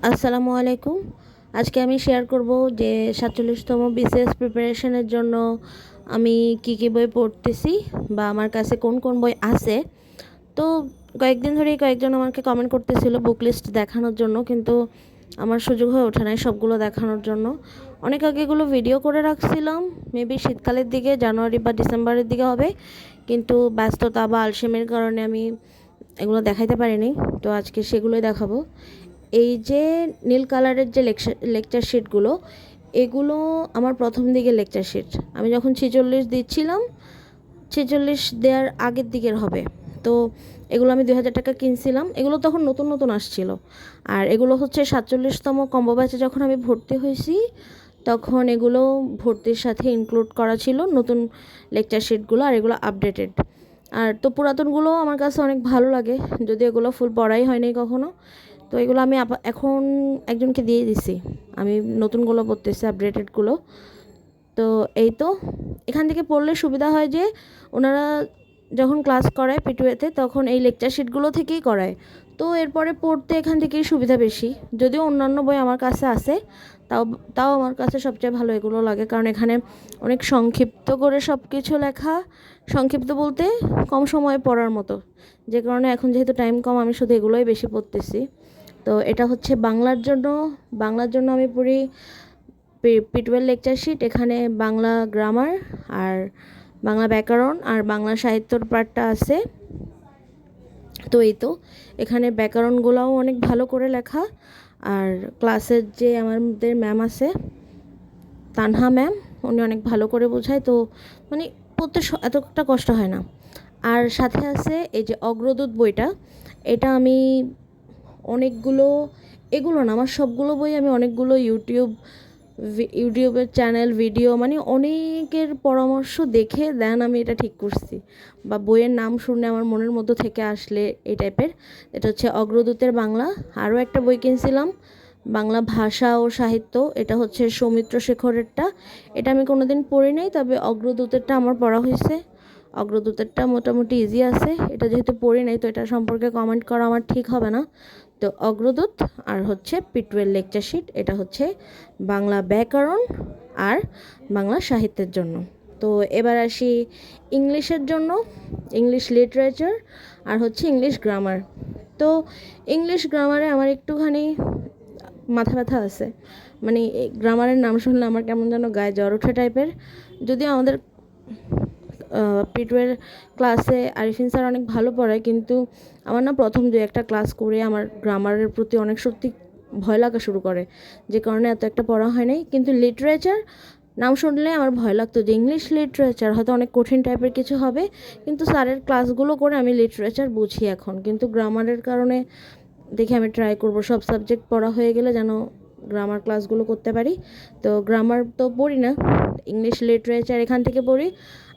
আসসালামু আলাইকুম। আজকে আমি শেয়ার করব যে 47তম বিসিএস প্রিপারেশনের জন্য আমি কি বই পড়তেছি বা আমার কাছে কোন কোন বই আছে। তো কয়েকদিন ধরেই কয়েকজন আমাকে কমেন্ট করতেছিল বুক লিস্ট দেখানোর জন্য, কিন্তু আমার সুযোগ হয়ে ওঠে নাই সবগুলো দেখানোর জন্য। অনেক আগে এগুলো ভিডিও করে রাখছিলাম, মেবি শীতকালের দিকে, জানুয়ারি বা ডিসেম্বরের দিকে হবে, কিন্তু ব্যস্ততা বা আলসেমির কারণে আমি এগুলো দেখাইতে পারিনি। তো আজকে সেগুলোই দেখাবো। এই যে নীল কালারের যে লেকচার শিটগুলো, এগুলো আমার প্রথম দিকে লেকচার শিট। আমি যখন 46 দিচ্ছিলাম, 46 দেওয়ার আগের দিকের হবে। তো এগুলো আমি 2000 টাকা কিনছিলাম, এগুলো তখন নতুন নতুন আসছিল। আর এগুলো হচ্ছে 47তম কম্বো ব্যাচে যখন আমি ভর্তি হয়েছি, তখন এগুলো ভর্তির সাথে ইনক্লুড করা ছিল নতুন লেকচার শিটগুলো, আর এগুলো আপডেটেড। আর তো পুরাতনগুলো আমার কাছে অনেক ভালো লাগে, যদি এগুলো ফুল পড়াই হয়নি কখনো। তো এগুলো আমি এখন একজনকে দিয়ে দিছি, আমি নতুনগুলো পড়তেছি, আপডেটেডগুলো। তো এই তো, এখান থেকে পড়লে সুবিধা হয় যে ওনারা যখন ক্লাস করায় পিটুয়েতে, তখন এই লেকচার শিটগুলো থেকেই করায়। তো এরপরে পড়তে এখান থেকেই সুবিধা বেশি। যদিও অন্যান্য বই আমার কাছে আছে, তাও তাও আমার কাছে সবচেয়ে ভালো এগুলো লাগে, কারণ এখানে অনেক সংক্ষিপ্ত করে সব কিছু লেখা। সংক্ষিপ্ত বলতে কম সময়ে পড়ার মতো, যে কারণে এখন যেহেতু টাইম কম, আমি শুধু এগুলোই বেশি পড়তেছি। তো এটা হচ্ছে বাংলার জন্য আমি পড়ি P12 লেকচার শিট। এখানে বাংলা গ্রামার আর বাংলা ব্যাকরণ আর বাংলা সাহিত্যর পার্টটা আছে। তো এই তো, এখানে ব্যাকরণগুলোও অনেক ভালো করে লেখা। আর ক্লাসের যে আমাদের ম্যাম আছে, তানহা ম্যাম, উনি অনেক ভালো করে বোঝায়, তো মানে পড়তে এতটা কষ্ট হয় না। আর সাথে আছে এই যে অগ্রদূত বইটা, এটা আমি অনেকগুলো, এগুলো না, আমার সবগুলো বই আমি অনেকগুলো ইউটিউবের চ্যানেল, ভিডিও, মানে অনেকের পরামর্শ দেখে দেন আমি এটা ঠিক করছি, বা বইয়ের নাম শুনে আমার মনের মধ্যে থেকে আসলে এই টাইপের। এটা হচ্ছে অগ্রদূতের বাংলা। আরও একটা বই কিনছিলাম, বাংলা ভাষা ও সাহিত্য, এটা হচ্ছে সৌমিত্র শেখরেরটা। এটা আমি কোনোদিন পড়ি নাই, তবে অগ্রদূতেরটা আমার পড়া হয়েছে। অগ্রদূতেরটা মোটামুটি ইজি আছে, এটা যেহেতু পড়ি নাই তো এটা সম্পর্কে কমেন্ট করা আমার ঠিক হবে না। তো অগ্রদূত আর হচ্ছে P12 লেকচার শিট, এটা হচ্ছে বাংলা ব্যাকরণ আর বাংলা সাহিত্যের জন্য। তো এবার আসি ইংলিশের জন্য, ইংলিশ লিটারেচার আর হচ্ছে ইংলিশ গ্রামার। তো ইংলিশ গ্রামারে আমার একটুখানি মাথা ব্যথা আছে, মানে গ্রামারের নাম শুনলে আমার কেমন যেন গায়ে জ্বর ওঠে টাইপের। যদিও আমাদের P12 ক্লাসে আরিফিন স্যার অনেক ভালো পড়ায়, কিন্তু আমার না প্রথম দু একটা ক্লাস করে আমার গ্রামারের প্রতি অনেক সত্যি ভয় লাগা শুরু করে, যে কারণে এত একটা পড়া হয় নাই। কিন্তু লিটারেচার নাম শুনলে আমার ভয় লাগতো যে ইংলিশ লিটারেচার হয়তো অনেক কঠিন টাইপের কিছু হবে, কিন্তু স্যারের ক্লাসগুলো করে আমি লিটারেচার বুঝি এখন। কিন্তু গ্রামারের কারণে দেখি আমি ট্রাই করব সব সাবজেক্ট পড়া হয়ে গেলে যেন গ্রামার ক্লাসগুলো করতে পারি। তো গ্রামার তো পড়ি না, ইংলিশ লিটারেচার এখান থেকে পড়ি।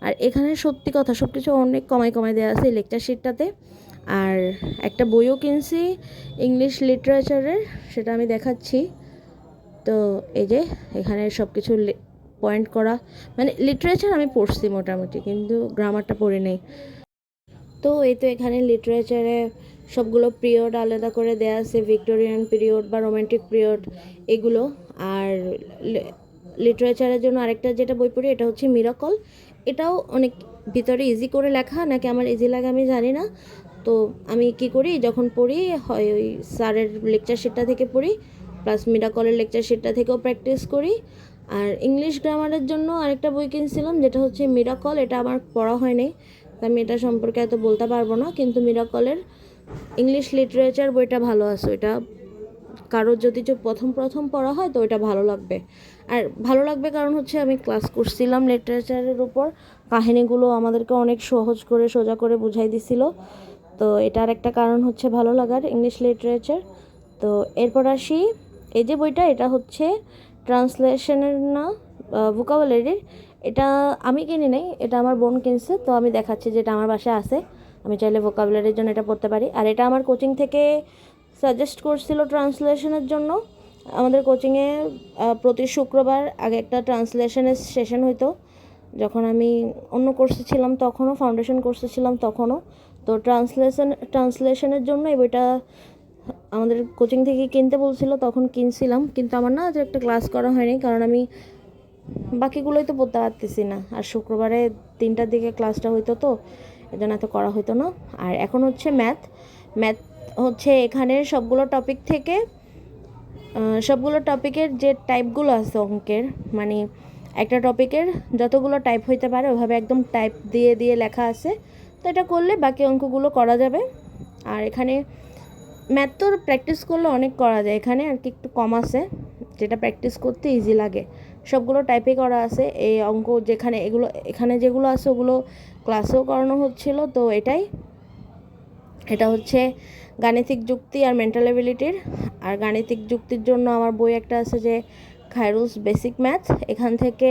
আর এখানে সত্যি কথা সব কিছু অনেক কমায় দেওয়া আছে এই লেকচার শিটটাতে। আর একটা বইও কিনছি ইংলিশ লিটারেচারের, সেটা আমি দেখাচ্ছি। তো এই যে এখানে সব কিছু পয়েন্ট করা, মানে লিটারেচার আমি পড়ছি মোটামুটি, কিন্তু গ্রামারটা পড়ি নেই। তো এই তো এখানে লিটারেচারে সবগুলো পিরিয়ড আলাদা করে দেওয়া আছে, ভিক্টোরিয়ান পিরিয়ড বা রোমান্টিক পিরিয়ড এগুলো। আর লিটারেচারের জন্য আরেকটা যেটা বই পড়ি, এটা হচ্ছে মিরাকল। এটাও অনেক ভিতরে ইজি করে লেখা, নাকি আমার ইজি লাগে আমি জানি না। তো আমি কি করি, যখন পড়ি হয় ওই স্যারের লেকচার শিটটা থেকে পড়ি, প্লাস মিরাকলের লেকচার শিটটা থেকেও প্র্যাকটিস করি। আর ইংলিশ গ্রামারের জন্য আরেকটা বই কিনছিলাম, যেটা হচ্ছে মিরাকল। এটা আমার পড়া হয়নি, আমি এটা সম্পর্কে এত বলতে পারবো না, কিন্তু মিরাকলের ইংলিশ লিটারেচার বইটা ভালো আছে। ওইটা কারোর যদি প্রথম পড়া হয় তো ওইটা ভালো লাগবে। আর ভালো লাগবে কারণ হচ্ছে আমি ক্লাস করছিলাম লিটারেচারের উপর, কাহিনীগুলো আমাদেরকে অনেক সহজ করে সোজা করে বুঝাই দিছিল। তো এটার একটা কারণ হচ্ছে ভালো লাগার ইংলিশ লিটারেচার। তো এরপর আসি, এই যে বইটা, এটা হচ্ছে ট্রান্সলেশনের না ভোকাবুলারির। এটা আমি কিনি নাই, এটা আমার বোন কিনছে। তো আমি দেখাচ্ছি যেটা আমার বাসায় আছে, আমি চাইলে ভোকাবুলারির জন্য এটা পড়তে পারি। আর এটা আমার কোচিং থেকে সাজেস্ট করছিল ট্রান্সলেশনের জন্য। আমাদের কোচিংয়ে প্রতি শুক্রবার আগে একটা ট্রান্সলেশনের সেশন হইতো, যখন আমি অন্য কোর্সে ছিলাম তখনও, ফাউন্ডেশন কোর্সে ছিলাম তখনও। তো ট্রান্সলেশনের জন্য এই বইটা আমাদের কোচিং থেকে কিনতে বলছিল, তখন কিনছিলাম, কিন্তু আমার না যে একটা ক্লাস করা হয়নি, কারণ আমি বাকিগুলোই তো পড়তে পারতেছি না। আর শুক্রবারে 3টার দিকে ক্লাসটা হইতো, তো এজন্য এত করা হতো না। আর এখন হচ্ছে ম্যাথ ম্যাথ হচ্ছে এখানের সবগুলো টপিকের যে টাইপগুলো আছে অঙ্কের, মানে একটা টপিকের যতগুলো টাইপ হইতে পারে ওইভাবে একদম টাইপ দিয়ে দিয়ে লেখা আছে। তো এটা করলে বাকি অঙ্কগুলো করা যাবে। আর এখানে ম্যাথ তো প্র্যাকটিস করলে অনেক করা যায়, এখানে আর কি একটু কম আছে, যেটা প্র্যাকটিস করতে ইজি লাগে। সবগুলো টাইপে করা আছে এই অঙ্ক, যেখানে এখানে যেগুলো আছে ওগুলো ক্লাসেও করানো হচ্ছিল। তো এটা হচ্ছে গাণিতিক যুক্তি আর মেন্টাল এবিলিটির। আর গাণিতিক যুক্তির জন্য আমার বই একটা আছে, যে খায়রুলস বেসিক ম্যাথ। এখান থেকে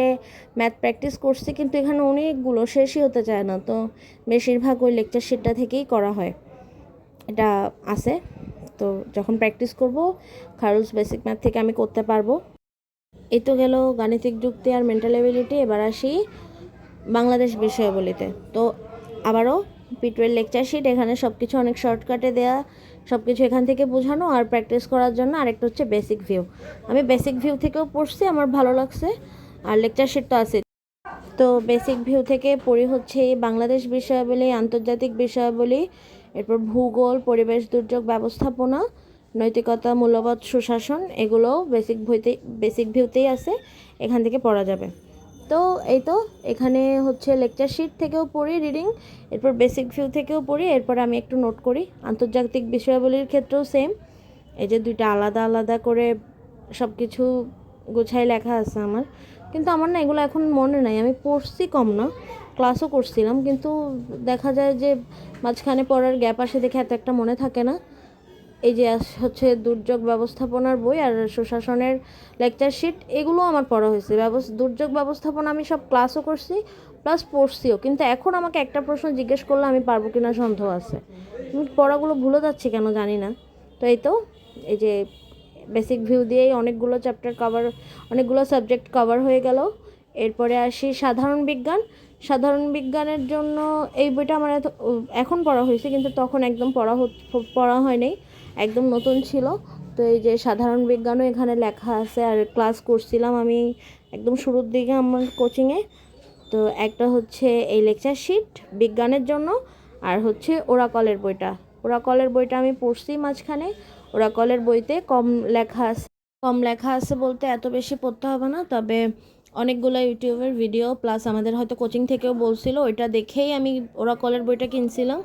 ম্যাথ প্র্যাকটিস করছি, কিন্তু এখানে অনেকগুলো শেষই হতে চায় না, তো বেশিরভাগ ওই লেকচার শিটটা থেকেই করা হয়। এটা আছে, তো যখন প্র্যাকটিস করব খায়রুলস বেসিক ম্যাথ থেকে আমি করতে পারবো। এই তো গেল গাণিতিক যুক্তি আর মেন্টাল এবিলিটি। এবার আসি বাংলাদেশ বিষয়াবলিতে। তো আবারও P12 লেকচার শিট, এখানে সব কিছু অনেক শর্টকাটে দেয়া, সব কিছু এখান থেকে বোঝানো। আর প্র্যাকটিস করার জন্য আরেকটা হচ্ছে বেসিক ভিউ। আমি বেসিক ভিউ থেকেও পড়ছি, আমার ভালো লাগছে। আর লেকচার শিট তো আছে। তো বেসিক ভিউ থেকে পড়ি হচ্ছে বাংলাদেশ বিষয়াবলী, আন্তর্জাতিক বিষয়াবলী, এরপর ভূগোল, পরিবেশ দুর্যোগ ব্যবস্থাপনা, নৈতিকতা, মূল্যবোধ, সুশাসন, এগুলো বেসিক ভিউতেই আছে, এখান থেকে পড়া যাবে। তো এই তো এখানে হচ্ছে লেকচার শিট থেকেও পড়ি রিডিং, এরপর বেসিক ভিউ থেকেও পড়ি, এরপর আমি একটু নোট করি। আন্তর্জাতিক বিষয়াবলীর ক্ষেত্রেও সেম, এই যে দুইটা আলাদা আলাদা করে সব কিছু গোছায় লেখা আছে আমার। কিন্তু আমার না এগুলো এখন মনে নাই, আমি পড়ছি কম না, ক্লাসও করছিলাম, কিন্তু দেখা যায় যে মাঝখানে পড়ার গ্যাপ আসে দেখে এত একটা মনে থাকে না। এই যে হচ্ছে দুর্যোগ ব্যবস্থাপনার বই আর সুশাসনের লেকচার শিট, এগুলো আমার পড়া হয়েছে। দুর্যোগ ব্যবস্থাপনা আমি সব ক্লাসও করছি, প্লাস পড়ছিও, কিন্তু এখন আমাকে একটা প্রশ্ন জিজ্ঞেস করলে আমি পারবো কিনা সন্দেহ আছে। আমি পড়াগুলো ভুলে যাচ্ছি কেন জানি না। তো এই যে বেসিক ভিউ দিয়েই অনেকগুলো সাবজেক্ট কভার হয়ে গেল। এরপরে আসি সাধারণ বিজ্ঞান। সাধারণ বিজ্ঞানের জন্য এই বইটা আমার এখন পড়া হয়েছে, কিন্তু তখন একদম পড়া হয়নি, একদম নতুন ছিল। তো এই যে সাধারণ বিজ্ঞানও এখানে লেখা আছে, আর ক্লাস করছিলাম আমি একদম শুরুর দিকে আমার কোচিংয়ে। তো একটা হচ্ছে এই লেকচার শিট বিজ্ঞানের জন্য, আর হচ্ছে ওরাকলের বইটা আমি পড়ছি মাঝখানে। ওরাকলের বইতে কম লেখা আছে বলতে এত বেশি পড়তে হবে না, তবে অনেকগুলো ইউটিউবের ভিডিও, প্লাস আমাদের হয়তো কোচিং থেকেও বলছিল, ওইটা দেখেই আমি ওরাকলের বইটা কিনছিলাম,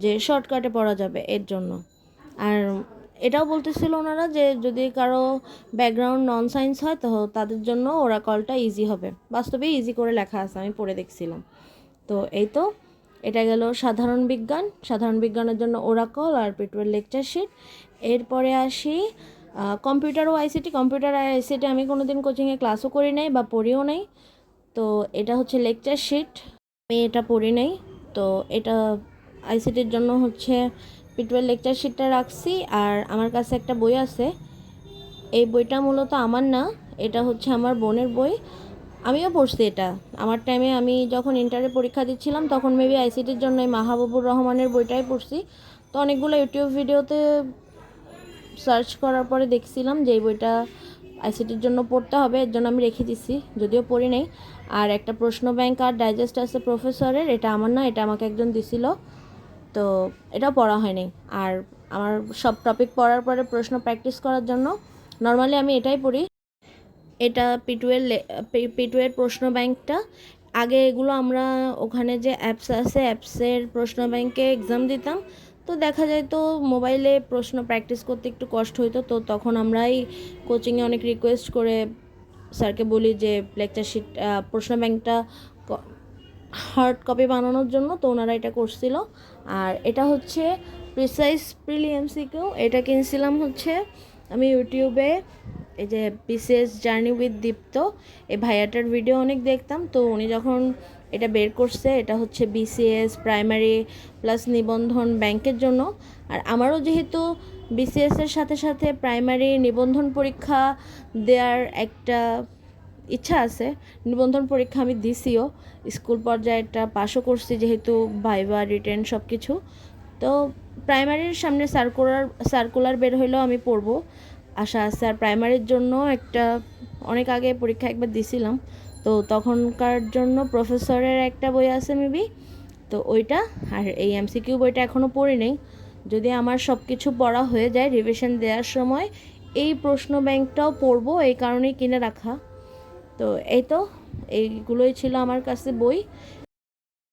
যে শর্টকাটে পড়া যাবে এর জন্য। আর এটাও বলতেছিল ওনারা যে যদি কারো ব্যাকগ্রাউন্ড নন সায়েন্স হয় তো তাদের জন্য ওরাকলটা ইজি হবে, বাস্তবে ইজি করে লেখা আছে, আমি পড়ে দেখছিলাম। তো এটা গেল সাধারণ বিজ্ঞানের জন্য ওরাকল আর P12 লেকচার শিট। এরপরে আসি কম্পিউটার আর আইসিটি আমি কোনোদিন কোচিংয়ে ক্লাসও করি নাই বা পড়িও নাই। তো এটা হচ্ছে লেকচার শিট, আমি এটা পড়ি নাই। তো এটা আইসিটির জন্য হচ্ছে P12 লেকচার শিটটা রাখছি। আর আমার কাছে একটা বই আছে, এই বইটা মূলত আমার না, এটা হচ্ছে আমার বোনের বই। আমিও পড়ছি এটা আমার টাইমে, আমি যখন ইন্টারে পরীক্ষা দিচ্ছিলাম তখন মেবি আইসিটির জন্য এই মাহবুবুর রহমানের বইটাই পড়ছি। তো অনেকগুলো ইউটিউব ভিডিওতে সার্চ করার পরে দেখছিলাম যে এই বইটা আইসিটির জন্য পড়তে হবে, এর জন্য আমি রেখে দিছি, যদিও পড়ি নাই। আর একটা প্রশ্ন ব্যাংক আর ডাইজেস্ট আছে প্রফেসরের, এটা আমার না, এটা আমাকে একজন দিছিল, তো এটাও পড়া হয়নি। আর আমার সব টপিক পড়ার পরে প্রশ্ন প্র্যাকটিস করার জন্য নর্মালি আমি এটাই পড়ি। এটা P12 প্রশ্ন ব্যাংকটা। আগে এগুলো আমরা ওখানে যে অ্যাপস আছে অ্যাপসের প্রশ্ন ব্যাংকে এক্সাম দিতাম, তো দেখা যায় তো মোবাইলে প্রশ্ন প্র্যাকটিস করতে একটু কষ্ট হইতো, তো তখন আমরাই কোচিংয়ে অনেক রিকোয়েস্ট করে স্যারকে বলি যে লেকচার শিট প্রশ্ন ব্যাংকটা হার্ড কপি বানানোর জন্য, তো ওনারা এটা করছিল। আর এটা হচ্ছে প্রিসাইজ প্রিলিএমসিকিউ, এটা কিনছিলাম হচ্ছে আমি ইউটিউবে, এই যে বিসিএস জার্নি উইথ দীপ্ত, এই ভাইয়াটার ভিডিও অনেক দেখতাম, তো উনি যখন এটা বের করছে, এটা হচ্ছে বিসিএস প্রাইমারি প্লাস নিবন্ধন ব্যাংকের জন্য। আর আমারও যেহেতু বিসিএসের সাথে সাথে প্রাইমারি নিবন্ধন পরীক্ষা দেওয়ার একটা ইচ্ছা আছে, নিবন্ধন পরীক্ষা আমি দিছিও, স্কুল পর্যায়েটা পাশও করছি, যেহেতু ভাইবা রিটেন সব কিছু। তো প্রাইমারির সামনে সার্কুলার বের হইলেও আমি পড়বো, আশা আছে। আর প্রাইমারির জন্য অনেক আগে পরীক্ষা একবার দিছিলাম, তো তখনকার জন্য প্রফেসরের একটা বই আছে মেবি, তো ওইটা। আর এই এমসিকিউ বইটা এখনও পড়ি নেই। যদি আমার সব কিছু পড়া হয়ে যায় রিভিশন দেওয়ার সময় এই প্রশ্ন ব্যাংকটাও পড়বো, এই কারণেই কিনে রাখা। তো এইগুলোই ছিল আমার কাছে বই।